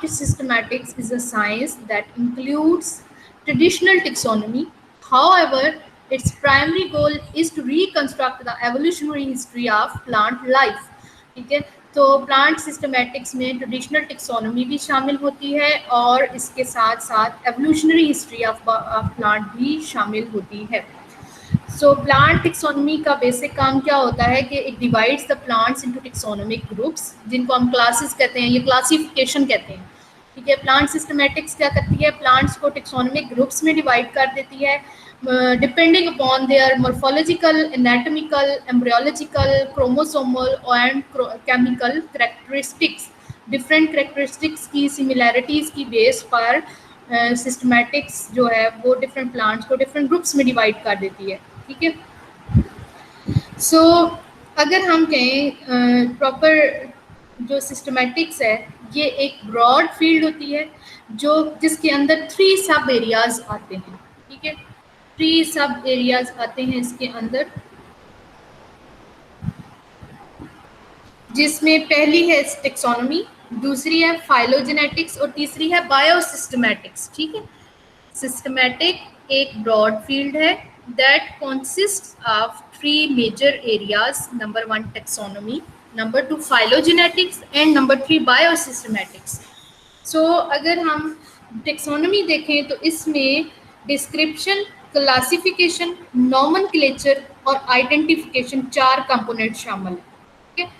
Systematics is a science that includes traditional taxonomy. However, its primary goal is to reconstruct the evolutionary history of plant life. ठीक है, तो plant systematics में traditional taxonomy भी शामिल होती है और इसके साथ साथ एवोल्यूशनरी हिस्ट्री ऑफ प्लांट भी शामिल होती है. सो प्लांट टेक्सोनॉमी का बेसिक काम क्या होता है कि it divides the plants into taxonomic groups, जिनको हम क्लासेस कहते हैं, ये क्लासिफिकेशन कहते हैं. ठीक है, प्लांट सिस्टमैटिक्स क्या करती है, प्लांट्स को टेक्सोनोमिक ग्रुप्स में डिवाइड कर देती है depending upon their morphological, anatomical, embryological, chromosomal and chemical characteristics. Different characteristics की सिमिलैरिटीज़ की बेस पर सिस्टमैटिक्स जो है वो डिफरेंट प्लांट्स को डिफरेंट ग्रुप्स में डिवाइड कर देती है. ठीक है, सो अगर हम कहें प्रॉपर जो सिस्टमैटिक्स है ये एक ब्रॉड फील्ड होती है जो जिसके अंदर 3 सब एरियाज आते हैं. ठीक है, 3 सब एरियाज आते हैं इसके अंदर, जिसमें पहली है टेक्सोनोमी, दूसरी है फाइलोजेनेटिक्स और तीसरी है बायोसिस्टमैटिक्स. ठीक है, सिस्टमैटिक एक ब्रॉड फील्ड है that consists of 3 major areas. Number 1 taxonomy, number 2 phylogenetics and number 3 biosystematics. So अगर हम टेक्सोनोमी देखें तो इसमें डिस्क्रिप्शन, क्लासिफिकेशन, नॉमेनक्लेचर और आइडेंटिफिकेशन 4 कंपोनेंट शामिल हैं. ठीक है,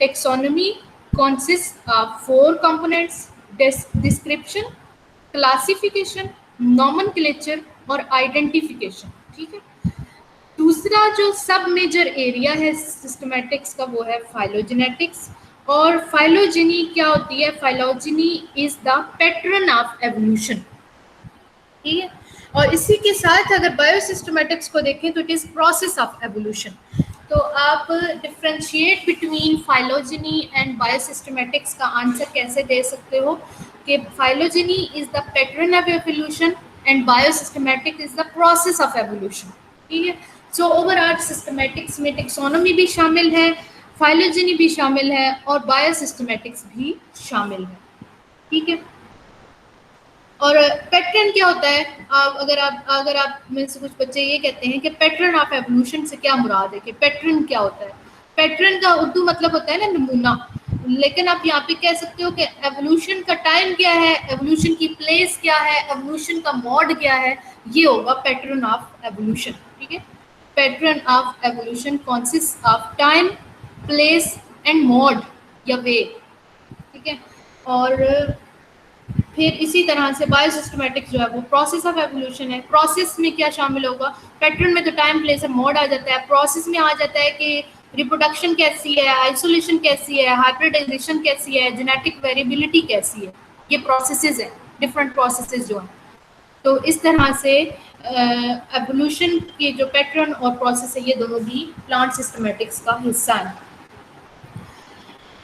taxonomy consists of 4 components: description, classification, nomenclature और identification. ठीक है, दूसरा जो सब मेजर एरिया है सिस्टमैटिक्स का वो है फाइलोजेनेटिक्स. और फाइलोजेनी क्या होती है, phylogeny is the pattern of evolution. ठीक है, और इसी के साथ अगर बायोसिस्टमैटिक्स को देखें तो it is process of evolution. तो आप differentiate between phylogeny and biosystematics का आंसर कैसे दे सकते हो कि phylogeny is the pattern of evolution and biosystematic is the process of evolution. ठीक है, सो ओवरऑल सिस्टमैटिक्स में टेक्सोनोमी भी शामिल है, फाइलोजेनी भी शामिल है और बायोसिस्टमैटिक्स भी शामिल है. ठीक है, और पैटर्न क्या होता है, अगर आप में से कुछ बच्चे ये कहते हैं कि पैटर्न ऑफ एवोल्यूशन से क्या मुराद है, कि पैटर्न क्या होता है. पैटर्न का उर्दू मतलब होता है ना नमूना, लेकिन आप यहाँ पे कह सकते हो कि एवोल्यूशन का टाइम क्या है, एवोल्यूशन की प्लेस क्या है, एवोल्यूशन का मोड क्या है, ये होगा पैटर्न ऑफ एवोल्यूशन. ठीक है, pattern of evolution consist of time, place and mode या वे. ठीक है, और फिर इसी तरह से बायोसिस्टमैटिक्स जो है वो प्रोसेस ऑफ एवोल्यूशन है. प्रोसेस में क्या शामिल होगा, पैटर्न में तो टाइम, प्लेस और मोड आ जाता है, प्रोसेस में आ जाता है कि रिप्रोडक्शन कैसी है, आइसोलेशन कैसी है, हाइब्रिडाइजेशन कैसी है, जेनेटिक वेरिएबिलिटी कैसी है. ये प्रोसेसेस हैं, डिफरेंट प्रोसेसेस जो हैं. तो इस तरह से एवोल्यूशन के जो पैटर्न और प्रोसेस है ये दोनों भी प्लांट सिस्टमैटिक्स का हिस्सा है.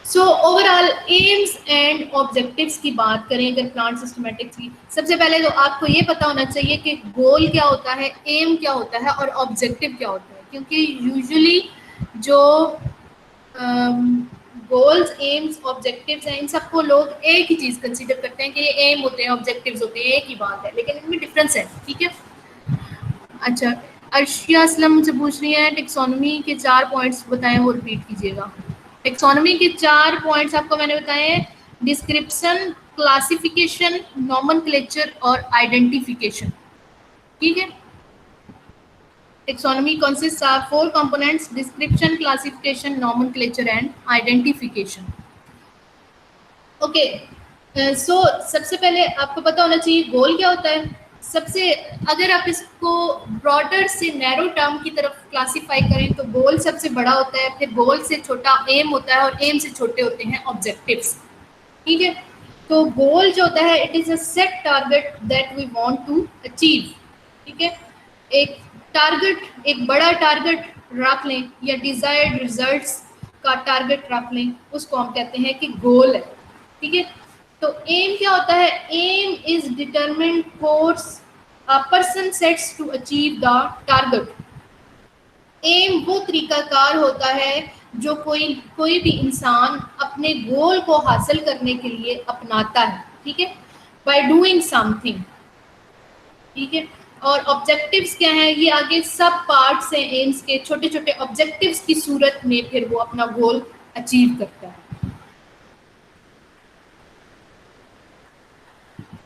So overall AIIMS and objectives की बात करें अगर प्लांट सिस्टमैटिक्स की, सबसे पहले तो आपको ये पता होना चाहिए कि गोल क्या होता है, एम क्या होता है और ऑब्जेक्टिव क्या होता है. क्योंकि यूजुअली जो गोल्स, एम्स, ऑब्जेक्टिव्स हैं इन सबको लोग एक ही चीज़ कंसीडर करते हैं कि ये एम होते हैं, ऑब्जेक्टिव्स होते हैं, एक ही बात है, लेकिन इनमें डिफरेंस है. ठीक है, अच्छा, अर्शिया असलम मुझसे पूछ रही हैं टेक्सोनोमी के 4 पॉइंट्स बताएं वो रिपीट कीजिएगा. टेक्सोनोमी के 4 पॉइंट्स आपको मैंने बताए हैं: डिस्क्रिप्शन, क्लासिफिकेशन, नॉमेनक्लेचर और आइडेंटिफिकेशन. ठीक है, taxonomy consist of 4 components: description, classification, nomenclature and identification. Okay, so सबसे पहले आपको पता होना चाहिए गोल क्या होता है. सबसे अगर आप इसको ब्रॉडर से नैरो टर्म की तरफ क्लासिफाई करें तो गोल सबसे बड़ा होता है, फिर गोल से छोटा एम होता है और एम से छोटे होते हैं ऑब्जेक्टिव्स. ठीक है, तो गोल जो होता है it is a set target that we want to achieve. ठीक है, एक टारगेट, एक बड़ा टारगेट रख लें या डिजायर्ड रिजल्ट्स का टारगेट रख लें, उसको हम कहते हैं कि गोल है. ठीक है, तो एम क्या होता है, aim is determined course a person sets to achieve the target. Aim वो तरीकाकार होता है जो कोई भी इंसान अपने गोल को हासिल करने के लिए अपनाता है. ठीक है, बाय डूइंग समथिंग, ठीक है। और ऑब्जेक्टिव्स क्या है, ये आगे सब पार्ट्स हैं एम्स के, छोटे छोटे ऑब्जेक्टिव्स की सूरत में फिर वो अपना गोल अचीव करता है।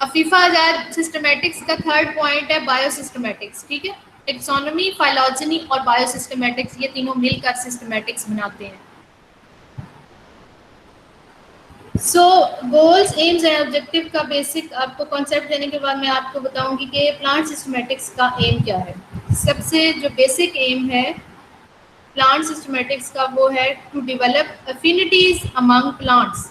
अफीफा आजाद सिस्टमेटिक्स का थर्ड पॉइंट है बायोसिस्टमेटिक्स, ठीक है। टेक्सोनॉमी, फाइलॉजेनी और बायोसिस्टमेटिक्स, ये तीनों मिलकर सिस्टमेटिक्स बनाते हैं। सो गोल्स, एम्स एंड ऑब्जेक्टिव का बेसिक आपको कॉन्सेप्ट देने के बाद मैं आपको बताऊंगी कि प्लांट सिस्टमेटिक्स का एम क्या है। सबसे जो बेसिक एम है प्लांट सिस्टमेटिक्स का वो है to develop affinities among plants,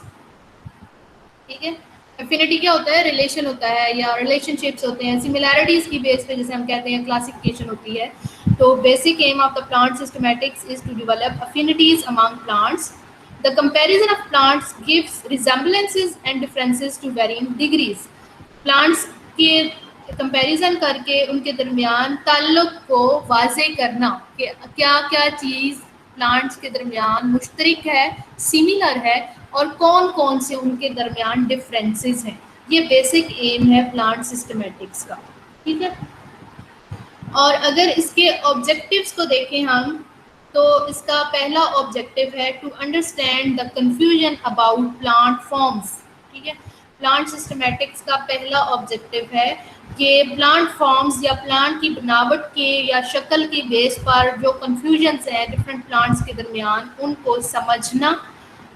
ठीक है। अफिनिटी क्या होता है, रिलेशन होता है या रिलेशनशिप्स होते हैं, सिमिलैरिटीज की बेस पे जैसे हम कहते हैं क्लासिफिकेशन होती है। तो basic aim of the plant systematics is to develop affinities among plants. The comparison of plants gives resemblances and differences to varying degrees. Plants के कंपैरिजन करके उनके दरमियान ताल्लुक को वाजे करना कि क्या क्या चीज़ प्लांट्स के दरमियान मुश्तरक है, सिमिलर है, और कौन कौन से उनके दरमियान डिफरेंसेस हैं। ये बेसिक एम है प्लांट सिस्टमेटिक्स का, ठीक है। और अगर इसके ऑब्जेक्टिव्स को देखें हम, तो इसका पहला ऑब्जेक्टिव है to understand the confusion about plant forms, ठीक है। प्लांट सिस्टमेटिक्स का पहला ऑब्जेक्टिव है कि प्लांट फॉर्म्स या प्लांट की बनावट के या शक्ल के बेस पर जो कन्फ्यूजन्स हैं डिफरेंट प्लांट्स के दरमियान, उनको समझना,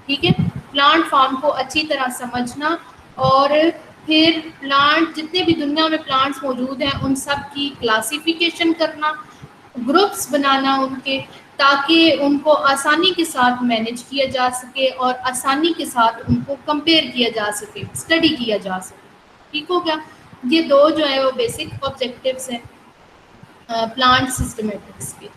ठीक है। प्लांट फॉर्म को अच्छी तरह समझना और फिर प्लांट, जितने भी दुनिया में प्लांट्स मौजूद हैं उन सब की क्लासिफिकेशन करना, ग्रुप्स बनाना उनके, ताकि उनको आसानी के साथ मैनेज किया जा सके और आसानी के साथ उनको कंपेयर किया जा सके, स्टडी किया जा सके, ठीक हो गया। ये दो जो है वो बेसिक ऑब्जेक्टिव्स हैं प्लांट सिस्टमेटिक्स के।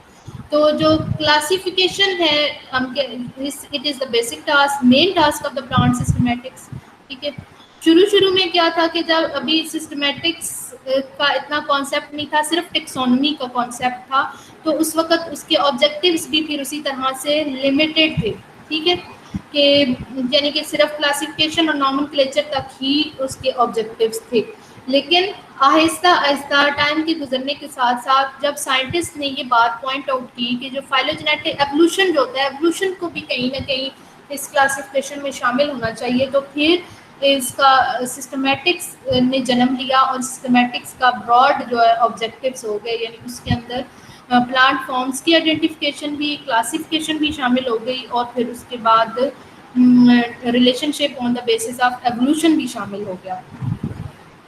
तो जो क्लासिफिकेशन है हम it is the basic task, main task of the plant systematics, ठीक है। शुरू में क्या था कि जब अभी सिस्टमेटिक्स का इतना कॉन्सेप्ट नहीं था, सिर्फ टेक्सोनॉमी का कॉन्सेप्ट था, तो उस वक्त उसके ऑब्जेक्टिव्स भी फिर उसी तरह से लिमिटेड थे, ठीक है, कि यानी कि सिर्फ क्लासिफिकेशन और नॉमेनक्लेचर तक ही उसके ऑब्जेक्टिव्स थे। लेकिन आहिस्ता आहिस्ता टाइम के गुजरने के साथ साथ जब साइंटिस्ट ने ये बात पॉइंट आउट की कि जो फाइलोजेनेटिक एवोल्यूशन जो होता है, एवोल्यूशन को भी कहीं ना कहीं इस क्लासिफिकेशन में शामिल होना चाहिए, तो फिर इसका सिस्टमेटिक्स ने जन्म लिया और सिस्टमेटिक्स का ब्रॉड जो है ऑब्जेक्टिव्स हो गए, यानी उसके अंदर प्लांट फॉर्म्स की आइडेंटिफिकेशन भी, क्लासिफिकेशन भी शामिल हो गई, और फिर उसके बाद relationship on the basis of evolution भी शामिल हो गया।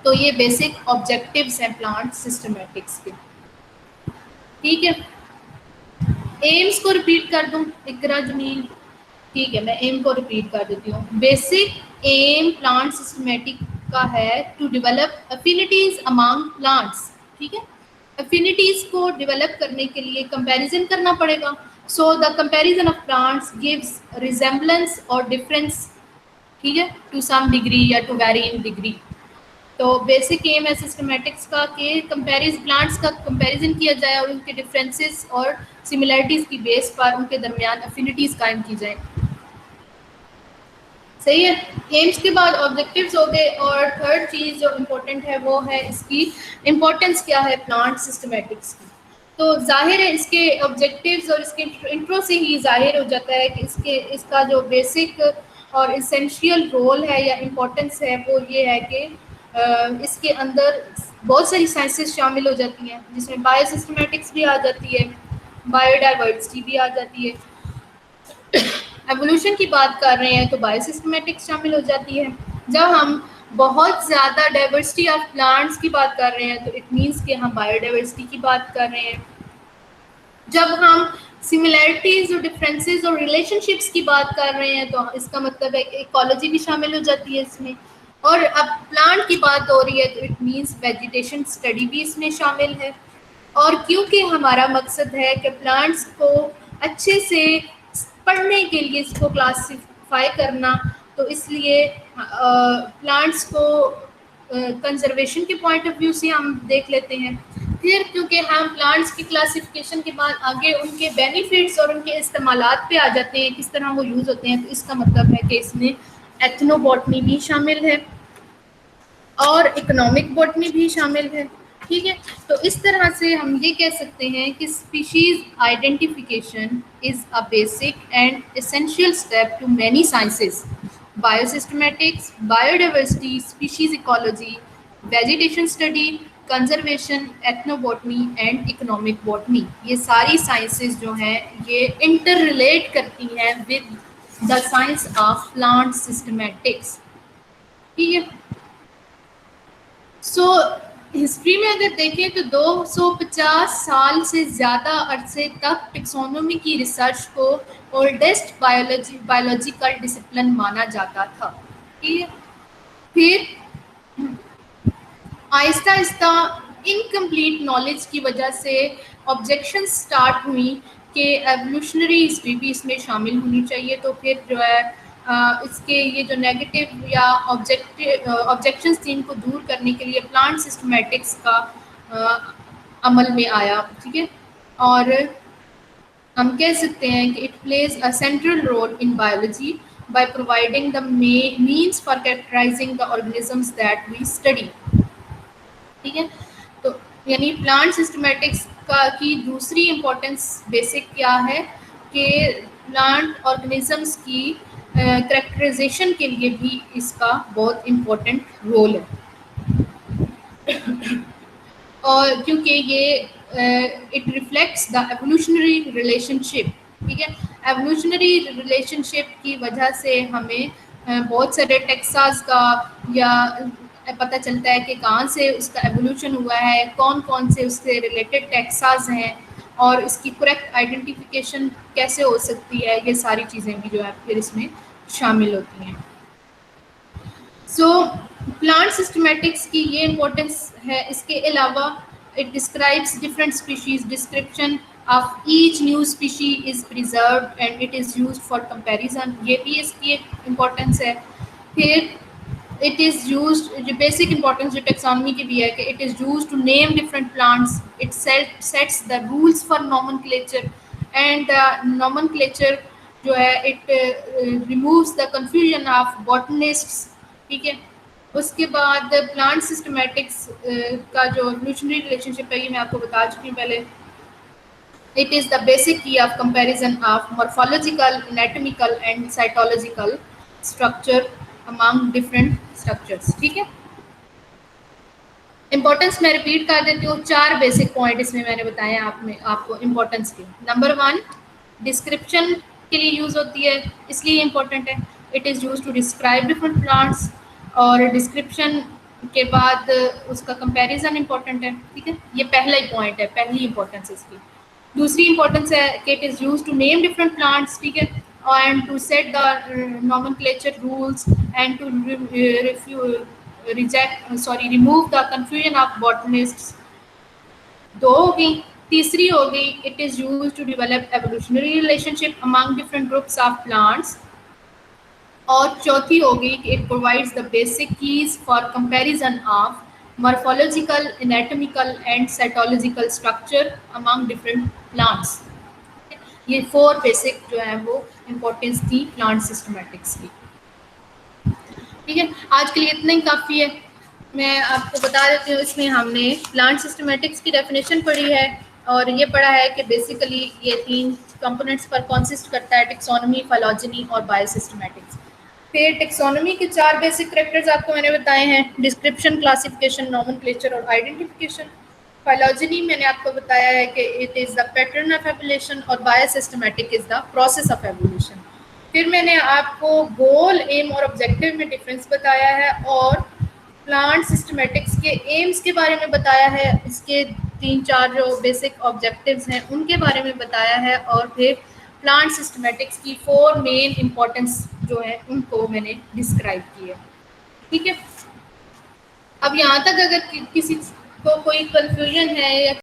तो ये बेसिक ऑब्जेक्टिव्स हैं प्लांट सिस्टमेटिक्स के, ठीक है। एम्स को रिपीट कर दूं, इकरा जमील, ठीक है, मैं एम को रिपीट कर देती हूँ। बेसिक एम प्लांट सिस्टमेटिक का है to develop affinities among plants, ठीक है। अफिनिटीज को डेवलप करने के लिए कंपैरिजन करना पड़ेगा। So the comparison of plants gives resemblance और डिफरेंस, ठीक है, टू सम डिग्री या टू वेरी इन डिग्री। तो बेसिक एम है सिस्टमेटिक्स का कि प्लांट्स का कंपैरिजन किया जाए और उनके डिफरेंसेस और सिमिलरिटीज़ की बेस पर उनके दरमियान अफिनिटीज़ कायम की जाए, सही है। एम्स के बाद ऑब्जेक्टिव्स हो गए, और थर्ड चीज़ जो इम्पोर्टेंट है वो है इसकी इम्पोर्टेंस क्या है प्लांट सिस्टमेटिक्स की। तो जाहिर है इसके ऑब्जेक्टिव्स और इसके इंट्रो से ही जाहिर हो जाता है कि इसका जो बेसिक और इसेंशियल रोल है या इम्पोर्टेंस है वो ये है कि इसके अंदर बहुत सारी साइंसेस शामिल हो जाती हैं, जिसमें बायोसिस्टमेटिक्स भी आ जाती है, बायोडाइवर्सिटी भी आ जाती है। एवोल्यूशन की बात कर रहे हैं तो बायोसिस्टमेटिक्स शामिल हो जाती है। जब हम बहुत ज़्यादा डाइवर्सिटी ऑफ प्लांट्स की बात कर रहे हैं तो इट मीन्स कि हम बायोडाइवर्सिटी की बात कर रहे हैं। जब हम सिमिलैरिटीज़ और डिफरेंसेस और रिलेशनशिप्स की बात कर रहे हैं तो इसका मतलब है कि इकोलॉजी भी शामिल हो जाती है इसमें। और अब प्लांट की बात हो रही है तो इट मीन्स वेजिटेशन स्टडी भी इसमें शामिल है। और क्योंकि हमारा मकसद है कि प्लांट्स को अच्छे से पढ़ने के लिए इसको क्लासिफाई करना, तो इसलिए प्लांट्स को कंजर्वेशन के पॉइंट ऑफ व्यू से हम देख लेते हैं। फिर क्योंकि हम प्लांट्स की क्लासिफिकेशन के बाद आगे उनके बेनिफिट्स और उनके इस्तेमालात पे आ जाते हैं, किस तरह वो यूज़ होते हैं, तो इसका मतलब है कि इसमें एथनोबॉटनी भी शामिल है। और इकोनॉमिक बॉटनी भी शामिल है। ठीक है, तो इस तरह से हम ये कह सकते हैं कि species identification is a basic and essential step to many sciences, biosystematics, biodiversity, species ecology, vegetation study, conservation, ethnobotany and economic botany. ये सारी साइंसेस जो हैं ये इंटर रिलेट करती हैं with the science of plant systematics. ठीक है, so history में अगर देखें तो 250 साल से ज़्यादा अरसे तक टेक्सोनोमी की रिसर्च को ओल्डेस्ट बायोलॉजिकल डिसिप्लिन माना जाता था। ठीक है, फिर आहिस्ता आहिस्ता इनकम्प्लीट नॉलेज की वजह से ऑब्जेक्शन स्टार्ट हुई कि एवोल्यूशनरी हिस्ट्री भी इसमें शामिल होनी चाहिए। तो फिर जो है इसके ये जो नेगेटिव या ऑब्जेक्शंस थी इनको दूर करने के लिए प्लांट सिस्टमैटिक्स का अमल में आया। ठीक है, और हम कह सकते हैं कि it plays a central role in biology by providing the means for characterizing the organisms that we study। ठीक है, तो यानी प्लांट सिस्टमैटिक्स का की दूसरी इम्पोर्टेंस बेसिक क्या है कि प्लांट ऑर्गेनिजम्स की करेक्टराइजेशन के लिए भी इसका बहुत इम्पोर्टेंट रोल है। और क्योंकि ये it reflects the evolutionary relationship. ठीक है, एवोल्यूशनरी रिलेशनशिप की वजह से हमें बहुत सारे टेक्सास का या पता चलता है कि कहाँ से उसका एवोल्यूशन हुआ है, कौन कौन से उससे रिलेटेड टेक्सास हैं और इसकी करेक्ट आइडेंटिफिकेशन कैसे हो सकती है। ये सारी चीज़ें भी जो है फिर इसमें शामिल होती हैं। सो प्लांट सिस्टमैटिक्स की ये इम्पोर्टेंस है। इसके अलावा it describes different species, description of each new species is preserved and it is used for comparison. ये भी इसकी एक इम्पोर्टेंस है। फिर इट इज़ यूज्ड, जो बेसिक इंपॉर्टेंस जो टेक्सोनॉमी की भी है कि it is used to name different plants, it sets the rules for nomenclature and the nomenclature जो है it removes the confusion of botanists. ठीक है, उसके बाद प्लांट सिस्टमैटिक्स का जो एवोल्यूशनरी रिलेशनशिप है ये मैं आपको बता चुकी हूँ पहले। इट इज़ द बेसिक की of comparison of morphological, anatomical and cytological structure among different structures. ठीक है, इम्पोर्टेंस मैं रिपीट कर देती हूँ। 4 बेसिक पॉइंट इसमें मैंने बताए आपको इम्पोर्टेंस के। नंबर 1, डिस्क्रिप्शन के लिए यूज़ होती है, इसलिए इम्पोर्टेंट है। It is use to describe different plants, और डिस्क्रिप्शन के बाद उसका कंपैरिजन इम्पोर्टेंट है। ठीक है, ये पहला ही पॉइंट है, पहली इंपॉर्टेंस इसकी। दूसरी इंपॉर्टेंस है कि it is use to name different plants. ठीक है, and to set the nomenclature rules and to remove the confusion of botanists। 2 हो गई। तीसरी हो गई, it is used to develop evolutionary relationship among different groups of plants। और चौथी हो गई कि it provides the basic keys for comparison of morphological, anatomical and cytological structure among different plants। ये 4 बेसिक जो है वो इम्पोर्टेंस थी प्लांट सिस्टमैटिक्स की। ठीक है, आज के लिए इतना ही काफ़ी है। मैं आपको बता देती हूँ, इसमें हमने प्लांट सिस्टमैटिक्स की डेफिनेशन पढ़ी है और ये पढ़ा है कि बेसिकली ये 3 कंपोनेंट्स पर कॉन्सिस्ट करता है, टेक्सोनॉमी, फाइलॉजेनी और बायोसिस्टमैटिक्स। फिर टेक्सोनॉमी के 4 बेसिक कैरेक्टर्स आपको मैंने बताए हैं, डिस्क्रिप्शन, क्लासिफिकेशन, नोमेनक्लेचर और आइडेंटिफिकेशन। फाइलॉजेनी मैंने आपको बताया है कि it is the pattern of evolution और biosystematic is the process of evolution. फिर मैंने आपको गोल, एम और ऑब्जेक्टिव में डिफरेंस बताया है और प्लांट सिस्टमैटिक्स के एम्स के बारे में बताया है, इसके 3-4 जो बेसिक ऑब्जेक्टिव्स हैं उनके बारे में बताया है, और फिर प्लांट सिस्टमैटिक्स की 4 मेन इम्पोर्टेंस जो है उनको मैंने डिस्क्राइब की है। ठीक है, अब यहाँ तक अगर किसी को कोई कंफ्यूजन है या